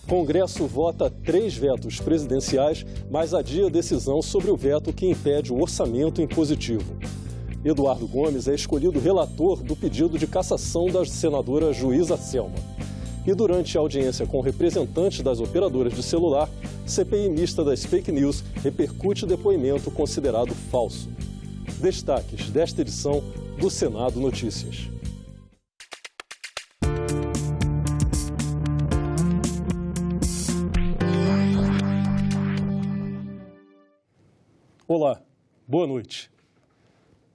Congresso vota 3 vetos presidenciais, mas adia a decisão sobre o veto que impede o orçamento impositivo. Eduardo Gomes é escolhido relator do pedido de cassação da senadora Juíza Selma. E durante a audiência com representantes das operadoras de celular, CPI mista das fake news repercute depoimento considerado falso. Destaques desta edição do Senado Notícias. Olá, boa noite.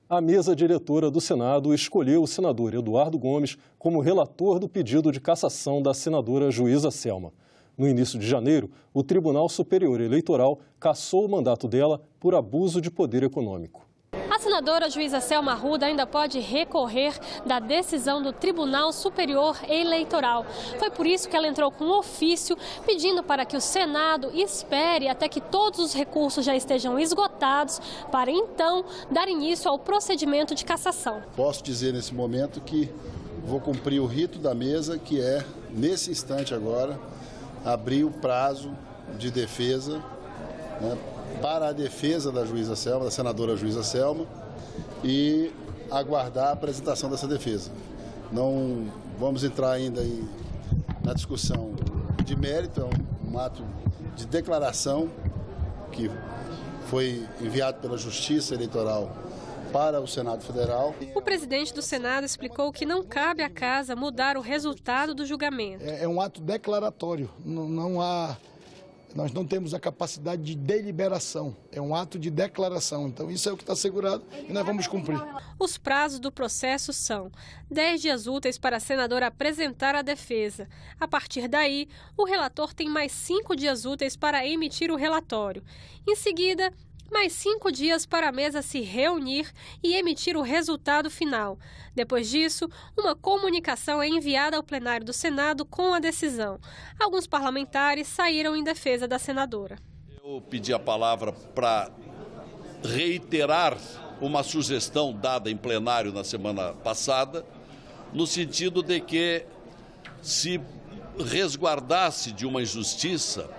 A mesa diretora do Senado escolheu o senador Eduardo Gomes como relator do pedido de cassação da senadora Juíza Selma. No início de janeiro, o Tribunal Superior Eleitoral cassou o mandato dela por abuso de poder econômico. A senadora Juíza Selma Arruda ainda pode recorrer da decisão do Tribunal Superior Eleitoral. Foi por isso que ela entrou com um ofício pedindo para que o Senado espere até que todos os recursos já estejam esgotados para então dar início ao procedimento de cassação. Posso dizer nesse momento que vou cumprir o rito da mesa, que é, nesse instante agora, abrir o prazo de defesa, né, para a defesa da Juíza Selma, da senadora Juíza Selma, e aguardar a apresentação dessa defesa. Não vamos entrar ainda na discussão de mérito, é um ato de declaração que foi enviado pela Justiça Eleitoral para o Senado Federal. O presidente do Senado explicou que não cabe à Casa mudar o resultado do julgamento. É um ato declaratório, nós não temos a capacidade de deliberação, é um ato de declaração. Então isso é o que está assegurado e nós vamos cumprir. Os prazos do processo são 10 dias úteis para a senadora apresentar a defesa. A partir daí, o relator tem mais 5 dias úteis para emitir o relatório. Em seguida, mais 5 dias para a mesa se reunir e emitir o resultado final. Depois disso, uma comunicação é enviada ao plenário do Senado com a decisão. Alguns parlamentares saíram em defesa da senadora. Eu pedi a palavra para reiterar uma sugestão dada em plenário na semana passada, no sentido de que se resguardasse de uma injustiça,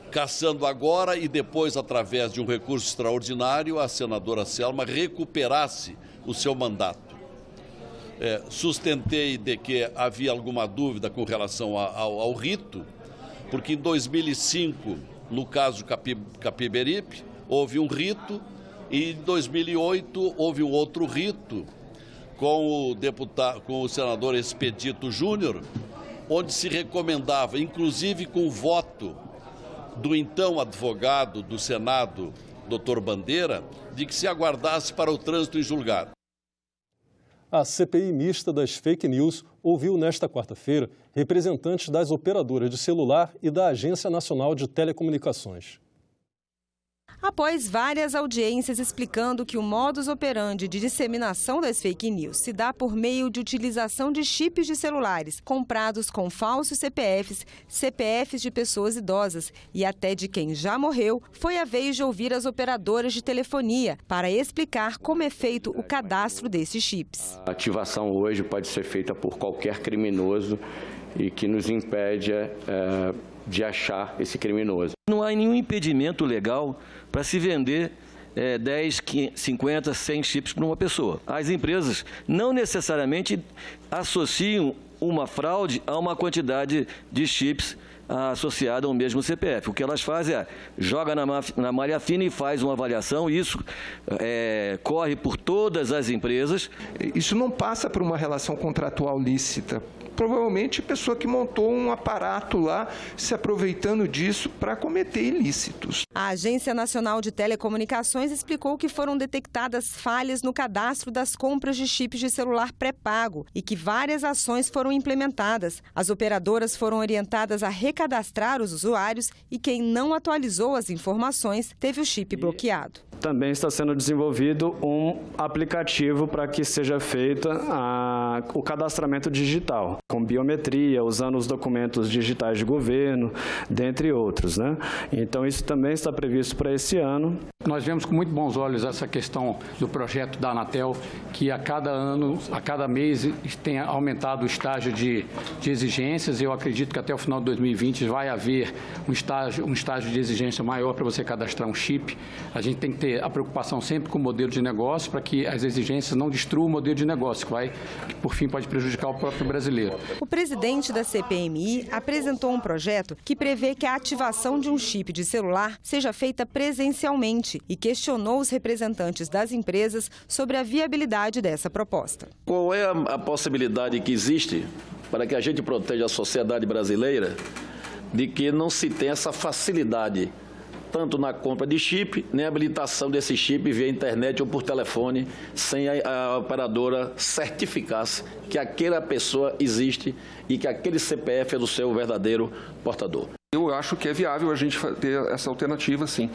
cassando agora e depois, através de um recurso extraordinário, a senadora Selma recuperasse o seu mandato. Sustentei de que havia alguma dúvida com relação ao rito, porque em 2005, no caso Capiberibe, houve um rito e em 2008 houve um outro rito com o senador Expedito Júnior, onde se recomendava, inclusive com voto do então advogado do Senado, Dr. Bandeira, de que se aguardasse para o trânsito em julgado. A CPI mista das fake news ouviu nesta quarta-feira representantes das operadoras de celular e da Agência Nacional de Telecomunicações. Após várias audiências explicando que o modus operandi de disseminação das fake news se dá por meio de utilização de chips de celulares comprados com falsos CPFs, CPFs de pessoas idosas e até de quem já morreu, foi a vez de ouvir as operadoras de telefonia para explicar como é feito o cadastro desses chips. A ativação hoje pode ser feita por qualquer criminoso e que nos impede de achar esse criminoso. Não há nenhum impedimento legal para se vender 10, 50, 100 chips para uma pessoa. As empresas não necessariamente associam uma fraude a uma quantidade de chips associada ao mesmo CPF. O que elas fazem é joga na malha fina e faz uma avaliação. Isso corre por todas as empresas. Isso não passa por uma relação contratual lícita. Provavelmente a pessoa que montou um aparato lá se aproveitando disso para cometer ilícitos. A Agência Nacional de Telecomunicações explicou que foram detectadas falhas no cadastro das compras de chips de celular pré-pago e que várias ações foram implementadas. As operadoras foram orientadas a recadastrar os usuários e quem não atualizou as informações teve o chip bloqueado. Também está sendo desenvolvido um aplicativo para que seja feito o cadastramento digital, com biometria, usando os documentos digitais de governo, dentre outros, né? Então, isso também está previsto para esse ano. Nós vemos com muito bons olhos essa questão do projeto da Anatel, que a cada ano, a cada mês, tem aumentado o estágio de exigências. Eu acredito que até o final de 2020 vai haver um estágio de exigência maior para você cadastrar um chip. A gente tem que ter a preocupação sempre com o modelo de negócio, para que as exigências não destruam o modelo de negócio, que por fim pode prejudicar o próprio brasileiro. O presidente da CPMI apresentou um projeto que prevê que a ativação de um chip de celular seja feita presencialmente e questionou os representantes das empresas sobre a viabilidade dessa proposta. Qual é a possibilidade que existe para que a gente proteja a sociedade brasileira de que não se tenha essa facilidade, tanto na compra de chip, nem a habilitação desse chip via internet ou por telefone, sem a operadora certificasse que aquela pessoa existe e que aquele CPF é do seu verdadeiro portador. Eu acho que é viável a gente ter essa alternativa, sim.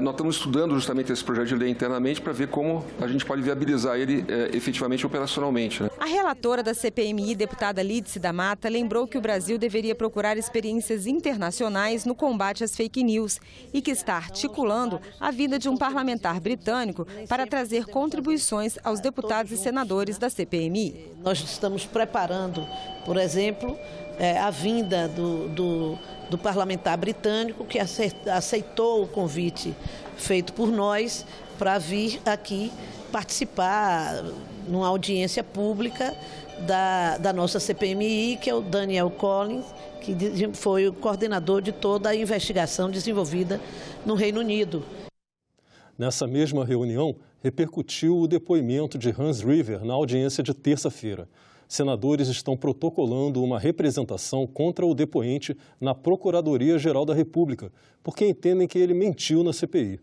Nós estamos estudando justamente esse projeto de lei internamente para ver como a gente pode viabilizar ele efetivamente operacionalmente. A relatora da CPMI, deputada Lídice da Mata, lembrou que o Brasil deveria procurar experiências internacionais no combate às fake news e que está articulando a vinda de um parlamentar britânico para trazer contribuições aos deputados e senadores da CPMI. Nós estamos preparando, por exemplo, a vinda do parlamentar britânico que aceitou o convite feito por nós para vir aqui participar numa audiência pública da nossa CPMI, que é o Daniel Collins, que foi o coordenador de toda a investigação desenvolvida no Reino Unido. Nessa mesma reunião, repercutiu o depoimento de Hans River na audiência de terça-feira. Senadores estão protocolando uma representação contra o depoente na Procuradoria-Geral da República, porque entendem que ele mentiu na CPI.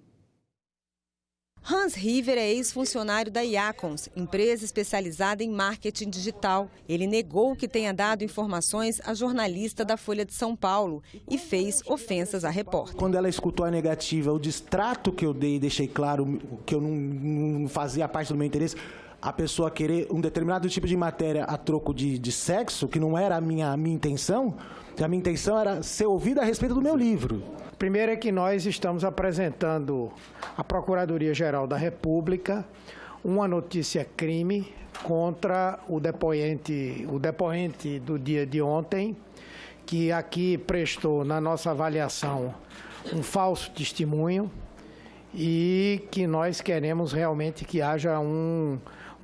Hans River é ex-funcionário da Iacons, empresa especializada em marketing digital. Ele negou que tenha dado informações à jornalista da Folha de São Paulo e fez ofensas à repórter. Quando ela escutou a negativa, o distrato que eu dei, deixei claro que eu não fazia parte do meu interesse, a pessoa querer um determinado tipo de matéria a troco de sexo, que não era a minha intenção, a minha intenção era ser ouvida a respeito do meu livro. Primeiro é que nós estamos apresentando à Procuradoria-Geral da República uma notícia-crime contra o depoente do dia de ontem, que aqui prestou, na nossa avaliação, um falso testemunho e que nós queremos realmente que haja um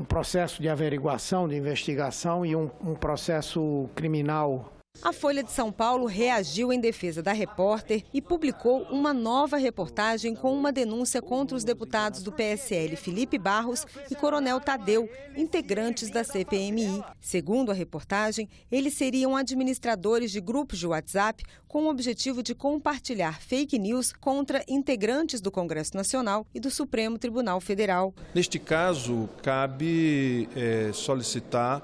processo de averiguação, de investigação e um processo criminal. A Folha de São Paulo reagiu em defesa da repórter e publicou uma nova reportagem com uma denúncia contra os deputados do PSL Felipe Barros e Coronel Tadeu, integrantes da CPMI. Segundo a reportagem, eles seriam administradores de grupos de WhatsApp com o objetivo de compartilhar fake news contra integrantes do Congresso Nacional e do Supremo Tribunal Federal. Neste caso, cabe solicitar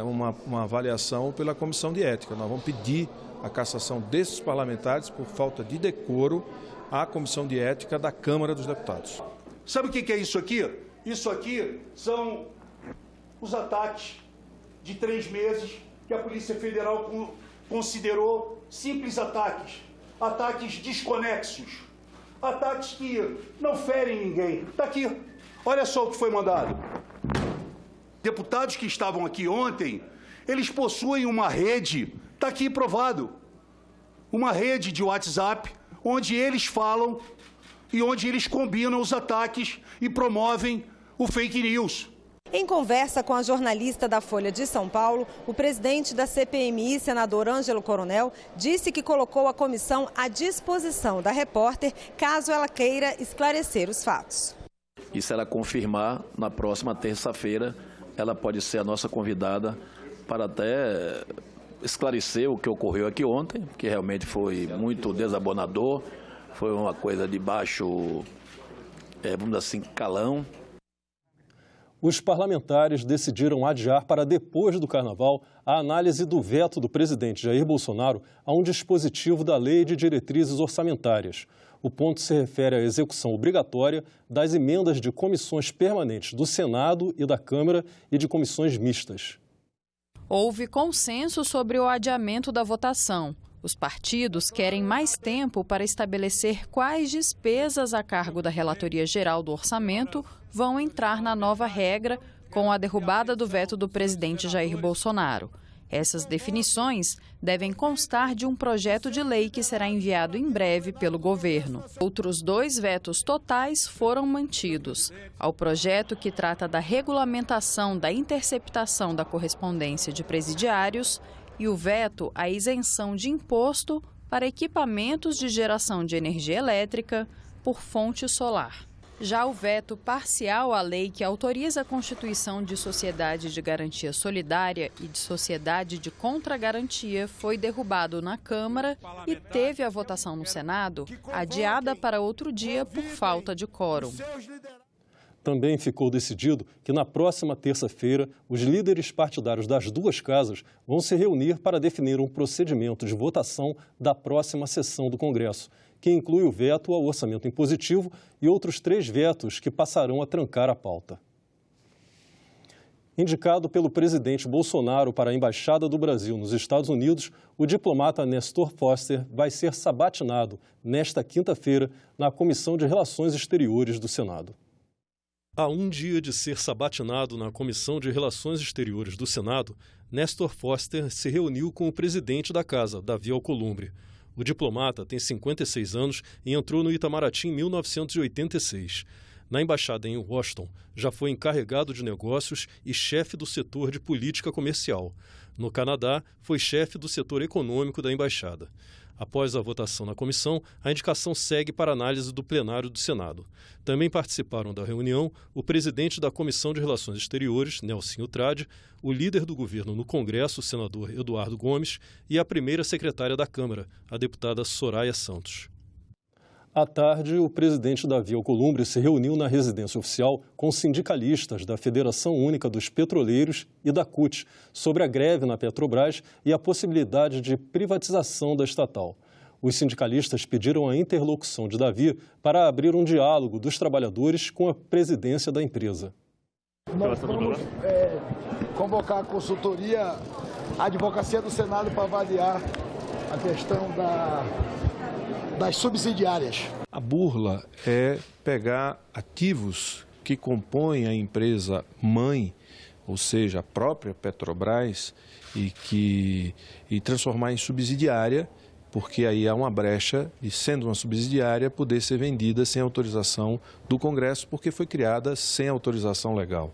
uma avaliação pela Comissão de Ética. Nós vamos pedir a cassação desses parlamentares por falta de decoro à Comissão de Ética da Câmara dos Deputados. Sabe o que é isso aqui? Isso aqui são os ataques de 3 meses que a Polícia Federal considerou simples ataques, ataques desconexos, ataques que não ferem ninguém. Está aqui, olha só o que foi mandado. Deputados que estavam aqui ontem, eles possuem uma rede, está aqui provado, uma rede de WhatsApp, onde eles falam e onde eles combinam os ataques e promovem o fake news. Em conversa com a jornalista da Folha de São Paulo, o presidente da CPMI, senador Ângelo Coronel, disse que colocou a comissão à disposição da repórter caso ela queira esclarecer os fatos. E se ela confirmar, na próxima terça-feira, ela pode ser a nossa convidada para até esclarecer o que ocorreu aqui ontem, que realmente foi muito desabonador, foi uma coisa de baixo, vamos dizer assim, calão. Os parlamentares decidiram adiar para depois do Carnaval a análise do veto do presidente Jair Bolsonaro a um dispositivo da Lei de Diretrizes Orçamentárias. O ponto se refere à execução obrigatória das emendas de comissões permanentes do Senado e da Câmara e de comissões mistas. Houve consenso sobre o adiamento da votação. Os partidos querem mais tempo para estabelecer quais despesas a cargo da Relatoria Geral do Orçamento vão entrar na nova regra com a derrubada do veto do presidente Jair Bolsonaro. Essas definições devem constar de um projeto de lei que será enviado em breve pelo governo. Outros 2 vetos totais foram mantidos: ao projeto que trata da regulamentação da interceptação da correspondência de presidiários e o veto à isenção de imposto para equipamentos de geração de energia elétrica por fonte solar. Já o veto parcial à lei que autoriza a constituição de sociedade de garantia solidária e de sociedade de contragarantia foi derrubado na Câmara e teve a votação no Senado adiada para outro dia por falta de quórum. Também ficou decidido que na próxima terça-feira os líderes partidários das 2 casas vão se reunir para definir um procedimento de votação da próxima sessão do Congresso, que inclui o veto ao orçamento impositivo e outros 3 vetos que passarão a trancar a pauta. Indicado pelo presidente Bolsonaro para a Embaixada do Brasil nos Estados Unidos, o diplomata Nestor Foster vai ser sabatinado nesta quinta-feira na Comissão de Relações Exteriores do Senado. A um dia de ser sabatinado na Comissão de Relações Exteriores do Senado, Nestor Foster se reuniu com o presidente da casa, Davi Alcolumbre. O diplomata tem 56 anos e entrou no Itamaraty em 1986. Na embaixada em Washington, já foi encarregado de negócios e chefe do setor de política comercial. No Canadá, foi chefe do setor econômico da embaixada. Após a votação na comissão, a indicação segue para análise do plenário do Senado. Também participaram da reunião o presidente da Comissão de Relações Exteriores, Nelsinho Trade, o líder do governo no Congresso, o senador Eduardo Gomes, e a primeira secretária da Câmara, a deputada Soraya Santos. À tarde, o presidente Davi Alcolumbre se reuniu na residência oficial com sindicalistas da Federação Única dos Petroleiros e da CUT sobre a greve na Petrobras e a possibilidade de privatização da estatal. Os sindicalistas pediram a interlocução de Davi para abrir um diálogo dos trabalhadores com a presidência da empresa. Nós vamos convocar a consultoria, a advocacia do Senado para avaliar a questão das subsidiárias. A burla é pegar ativos que compõem a empresa mãe, ou seja, a própria Petrobras, e transformar em subsidiária, porque aí há uma brecha e, sendo uma subsidiária, poder ser vendida sem autorização do Congresso, porque foi criada sem autorização legal.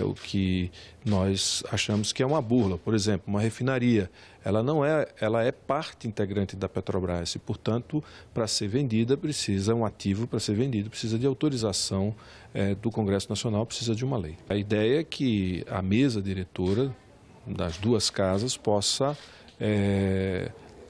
O que nós achamos que é uma burla. Por exemplo, uma refinaria, ela é parte integrante da Petrobras e, portanto, para ser vendida, um ativo para ser vendido precisa de autorização do Congresso Nacional, precisa de uma lei. A ideia é que a mesa diretora das 2 casas possa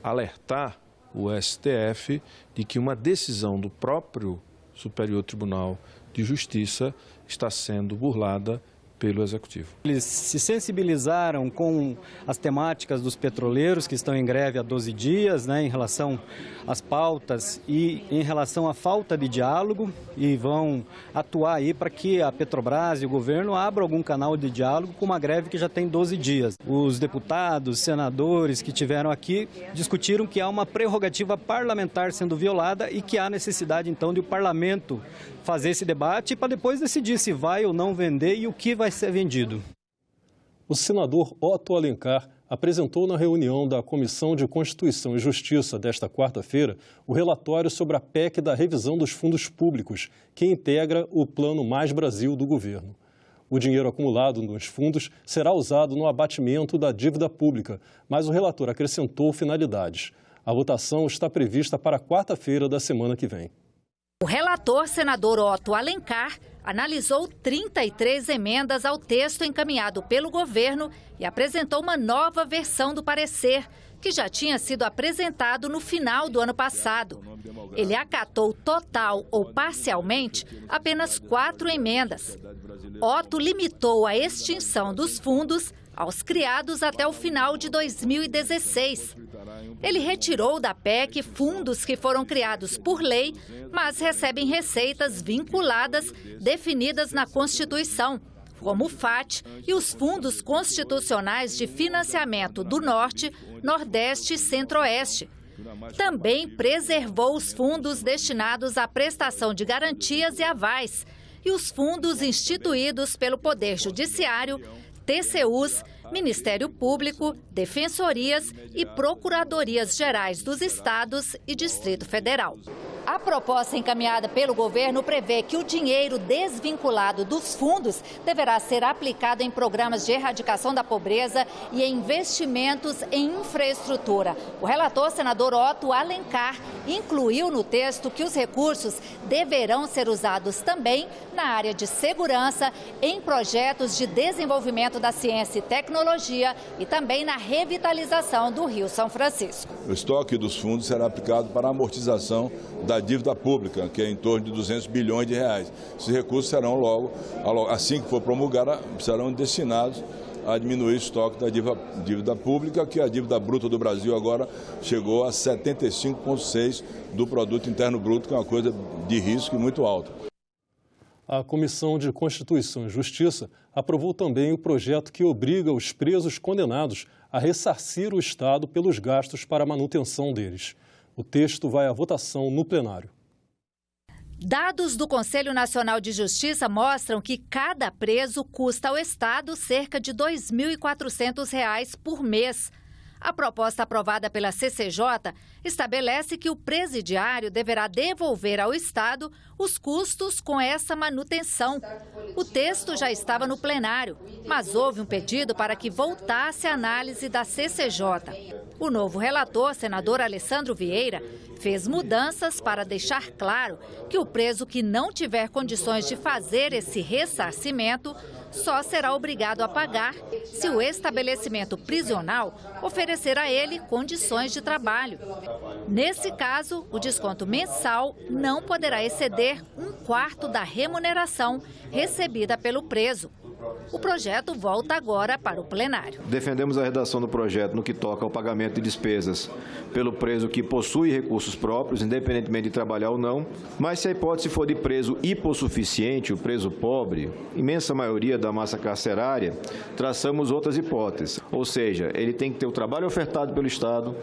alertar o STF de que uma decisão do próprio Superior Tribunal de Justiça está sendo burlada pelo Executivo. Eles se sensibilizaram com as temáticas dos petroleiros que estão em greve há 12 dias, em relação às pautas e em relação à falta de diálogo, e vão atuar aí para que a Petrobras e o governo abram algum canal de diálogo com uma greve que já tem 12 dias. Os deputados, senadores que tiveram aqui discutiram que há uma prerrogativa parlamentar sendo violada e que há necessidade então de o parlamento fazer esse debate para depois decidir se vai ou não vender e o que vai ser vendido. O senador Otto Alencar apresentou na reunião da Comissão de Constituição e Justiça desta quarta-feira o relatório sobre a PEC da revisão dos fundos públicos, que integra o Plano Mais Brasil do governo. O dinheiro acumulado nos fundos será usado no abatimento da dívida pública, mas o relator acrescentou finalidades. A votação está prevista para quarta-feira da semana que vem. O relator, senador Otto Alencar, analisou 33 emendas ao texto encaminhado pelo governo e apresentou uma nova versão do parecer, que já tinha sido apresentado no final do ano passado. Ele acatou total ou parcialmente apenas 4 emendas. Otto limitou a extinção dos fundos aos criados até o final de 2016. Ele retirou da PEC fundos que foram criados por lei, mas recebem receitas vinculadas definidas na Constituição. como o FAT e os fundos constitucionais de financiamento do Norte, Nordeste e Centro-Oeste. Também preservou os fundos destinados à prestação de garantias e avais e os fundos instituídos pelo Poder Judiciário, TCUs, Ministério Público, Defensorias e Procuradorias Gerais dos Estados e Distrito Federal. A proposta encaminhada pelo governo prevê que o dinheiro desvinculado dos fundos deverá ser aplicado em programas de erradicação da pobreza e em investimentos em infraestrutura. O relator, senador Otto Alencar, incluiu no texto que os recursos deverão ser usados também na área de segurança, em projetos de desenvolvimento da ciência e tecnologia e também na revitalização do Rio São Francisco. O estoque dos fundos será aplicado para a amortização da dívida pública, que é em torno de 200 bilhões de reais. Esses recursos serão logo, assim que for promulgada, serão destinados a diminuir o estoque da dívida pública, que a dívida bruta do Brasil agora chegou a 75,6% do produto interno bruto, que é uma coisa de risco muito alto. A Comissão de Constituição e Justiça aprovou também o projeto que obriga os presos condenados a ressarcir o Estado pelos gastos para a manutenção deles. O texto vai à votação no plenário. Dados do Conselho Nacional de Justiça mostram que cada preso custa ao Estado cerca de R$ 2.400 por mês. A proposta aprovada pela CCJ estabelece que o presidiário deverá devolver ao Estado os custos com essa manutenção. O texto já estava no plenário, mas houve um pedido para que voltasse a análise da CCJ. O novo relator, senador Alessandro Vieira, fez mudanças para deixar claro que o preso que não tiver condições de fazer esse ressarcimento só será obrigado a pagar se o estabelecimento prisional oferecer a ele condições de trabalho. Nesse caso, o desconto mensal não poderá exceder 1/4 da remuneração recebida pelo preso. O projeto volta agora para o plenário. Defendemos a redação do projeto no que toca ao pagamento de despesas pelo preso que possui recursos próprios, independentemente de trabalhar ou não, mas se a hipótese for de preso hipossuficiente, o preso pobre, imensa maioria da massa carcerária, traçamos outras hipóteses. Ou seja, ele tem que ter o trabalho ofertado pelo Estado,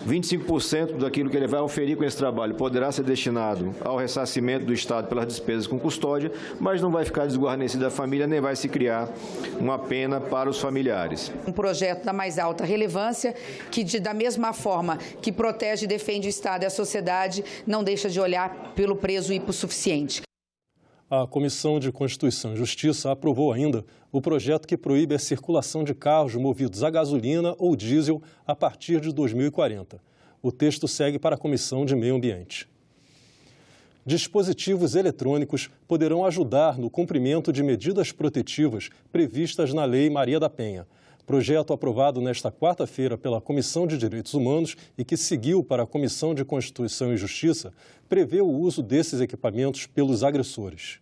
25% daquilo que ele vai oferir com esse trabalho poderá ser destinado ao ressarcimento do Estado pelas despesas com custódia, mas não vai ficar desguarnecida a família, nem vai se criar uma pena para os familiares. Um projeto da mais alta relevância, que da mesma forma que protege e defende o Estado e a sociedade, não deixa de olhar pelo preso hipossuficiente. A Comissão de Constituição e Justiça aprovou ainda o projeto que proíbe a circulação de carros movidos a gasolina ou diesel a partir de 2040. O texto segue para a Comissão de Meio Ambiente. Dispositivos eletrônicos poderão ajudar no cumprimento de medidas protetivas previstas na Lei Maria da Penha. Projeto aprovado nesta quarta-feira pela Comissão de Direitos Humanos e que seguiu para a Comissão de Constituição e Justiça, prevê o uso desses equipamentos pelos agressores.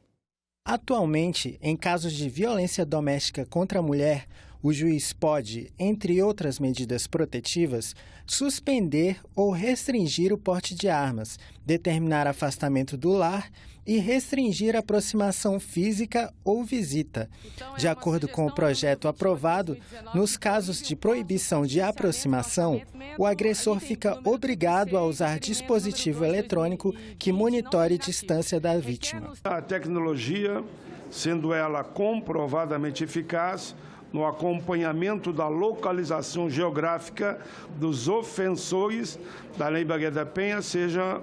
Atualmente, em casos de violência doméstica contra a mulher, o juiz pode, entre outras medidas protetivas, suspender ou restringir o porte de armas, determinar afastamento do lar e restringir a aproximação física ou visita. De acordo com o projeto aprovado, nos casos de proibição de aproximação, o agressor fica obrigado a usar dispositivo eletrônico que monitore a distância da vítima. A tecnologia, sendo ela comprovadamente eficaz no acompanhamento da localização geográfica dos ofensores da Lei Maria da Penha, seja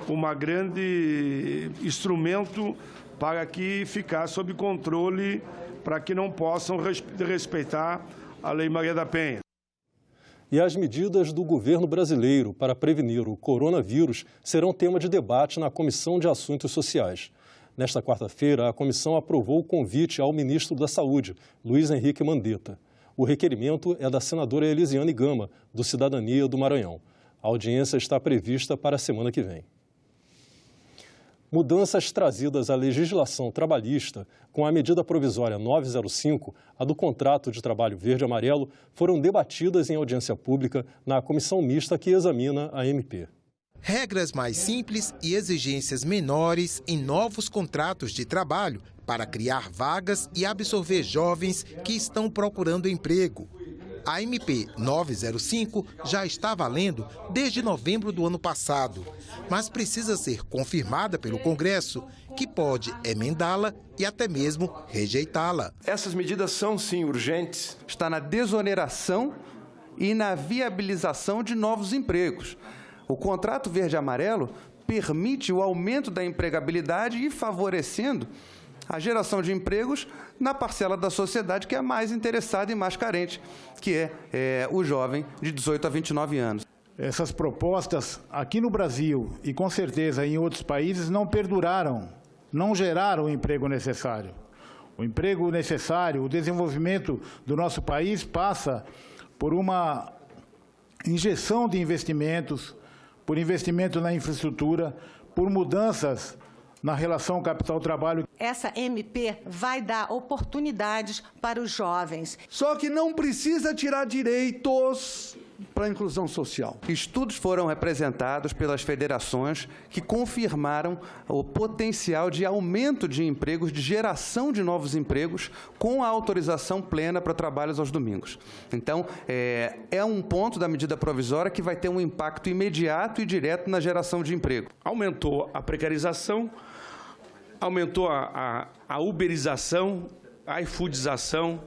uma grande instrumento para que ficar sob controle, para que não possam respeitar a Lei Maria da Penha. E as medidas do governo brasileiro para prevenir o coronavírus serão tema de debate na Comissão de Assuntos Sociais. Nesta quarta-feira, a comissão aprovou o convite ao ministro da Saúde, Luiz Henrique Mandetta. O requerimento é da senadora Elisiane Gama, do Cidadania do Maranhão. A audiência está prevista para a semana que vem. Mudanças trazidas à legislação trabalhista com a medida provisória 905, a do contrato de trabalho verde-amarelo, foram debatidas em audiência pública na comissão mista que examina a MP. Regras mais simples e exigências menores em novos contratos de trabalho para criar vagas e absorver jovens que estão procurando emprego. A MP 905 já está valendo desde novembro do ano passado, mas precisa ser confirmada pelo Congresso, que pode emendá-la e até mesmo rejeitá-la. Essas medidas são, sim, urgentes. Está na desoneração e na viabilização de novos empregos. O contrato verde-amarelo permite o aumento da empregabilidade e favorecendo a geração de empregos na parcela da sociedade que é mais interessada e mais carente, que é o jovem de 18 a 29 anos. Essas propostas aqui no Brasil e com certeza em outros países não perduraram, não geraram o emprego necessário. O emprego necessário, o desenvolvimento do nosso país passa por uma injeção de investimentos, por investimento na infraestrutura, por mudanças na relação capital-trabalho. Essa MP vai dar oportunidades para os jovens. Só que não precisa tirar direitos para a inclusão social. Estudos foram apresentados pelas federações que confirmaram o potencial de aumento de empregos, de geração de novos empregos, com a autorização plena para trabalhos aos domingos. Então, é um ponto da medida provisória que vai ter um impacto imediato e direto na geração de emprego. Aumentou a precarização, aumentou a uberização, a iFoodização,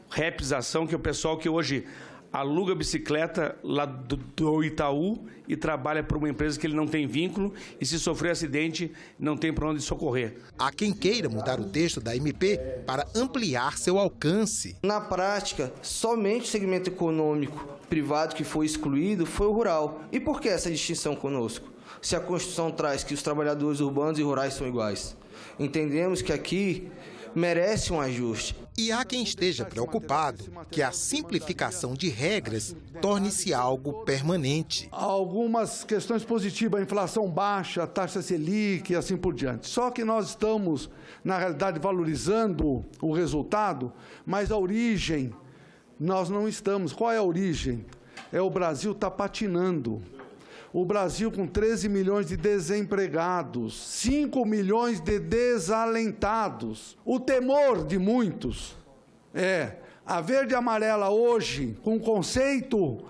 rapização, que é o pessoal que hoje aluga bicicleta lá do Itaú e trabalha para uma empresa que ele não tem vínculo e, se sofrer acidente, não tem para onde socorrer. Há quem queira mudar o texto da MP para ampliar seu alcance. Na prática, somente o segmento econômico privado que foi excluído foi o rural. E por que essa distinção conosco? Se a Constituição traz que os trabalhadores urbanos e rurais são iguais. Entendemos que aqui merece um ajuste. E há quem esteja preocupado que a simplificação de regras torne-se algo permanente. Há algumas questões positivas, a inflação baixa, a taxa Selic e assim por diante. Só que nós estamos, na realidade, valorizando o resultado, mas a origem, nós não estamos. Qual é a origem? O Brasil está patinando. O Brasil com 13 milhões de desempregados, 5 milhões de desalentados. O temor de muitos é a verde e amarela hoje, com um conceito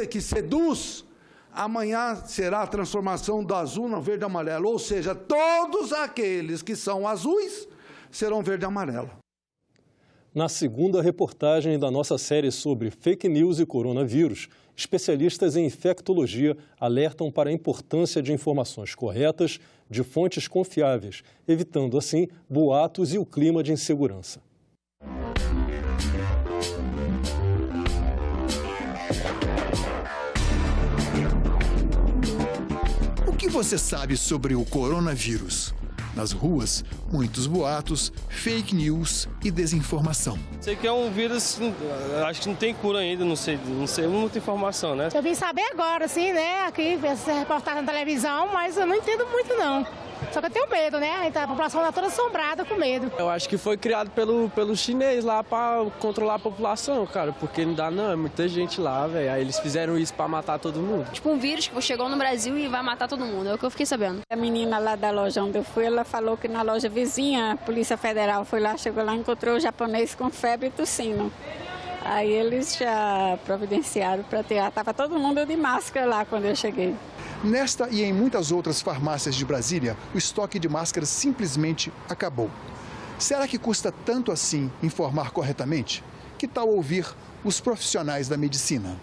que seduz, amanhã será a transformação do azul no verde e amarelo. Ou seja, todos aqueles que são azuis serão verde e amarelo. Na segunda reportagem da nossa série sobre fake news e coronavírus, especialistas em infectologia alertam para a importância de informações corretas de fontes confiáveis, evitando assim boatos e o clima de insegurança. O que você sabe sobre o coronavírus? Nas ruas, muitos boatos, fake news e desinformação. Sei que é um vírus, acho que não tem cura ainda, não sei muita informação, né? Eu vim saber agora, assim, né, aqui, essa reportagem na televisão, mas eu não entendo muito, não. Só que eu tenho medo, né? A população está toda assombrada com medo. Eu acho que foi criado pelo chinês lá para controlar a população, cara, porque não dá não, é muita gente lá, velho. Aí eles fizeram isso para matar todo mundo. Tipo um vírus que chegou no Brasil e vai matar todo mundo, é o que eu fiquei sabendo. A menina lá da loja onde eu fui, ela falou que na loja vizinha, a Polícia Federal foi lá, chegou lá e encontrou o japonês com febre e tossindo. Aí eles já providenciaram para ter. Estava todo mundo de máscara lá quando eu cheguei. Nesta e em muitas outras farmácias de Brasília, o estoque de máscaras simplesmente acabou. Será que custa tanto assim informar corretamente? Que tal ouvir os profissionais da medicina?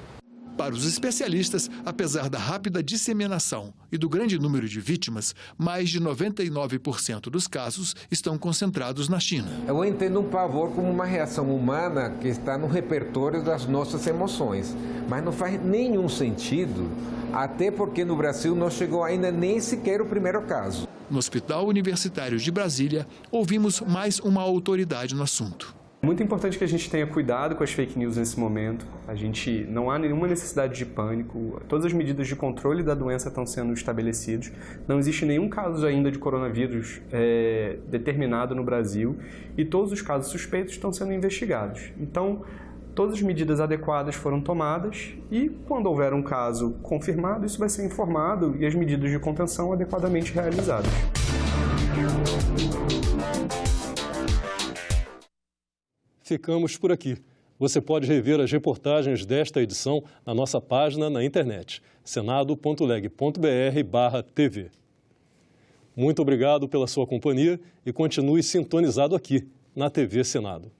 Para os especialistas, apesar da rápida disseminação e do grande número de vítimas, mais de 99% dos casos estão concentrados na China. Eu entendo o pavor como uma reação humana que está no repertório das nossas emoções, mas não faz nenhum sentido, até porque no Brasil não chegou ainda nem sequer o primeiro caso. No Hospital Universitário de Brasília, ouvimos mais uma autoridade no assunto. Muito importante que a gente tenha cuidado com as fake news nesse momento. Não há nenhuma necessidade de pânico. Todas as medidas de controle da doença estão sendo estabelecidas. Não existe nenhum caso ainda de coronavírus determinado no Brasil e todos os casos suspeitos estão sendo investigados. Então, todas as medidas adequadas foram tomadas e, quando houver um caso confirmado, isso vai ser informado e as medidas de contenção adequadamente realizadas. Ficamos por aqui. Você pode rever as reportagens desta edição na nossa página na internet, senado.leg.br/tv. Muito obrigado pela sua companhia e continue sintonizado aqui na TV Senado.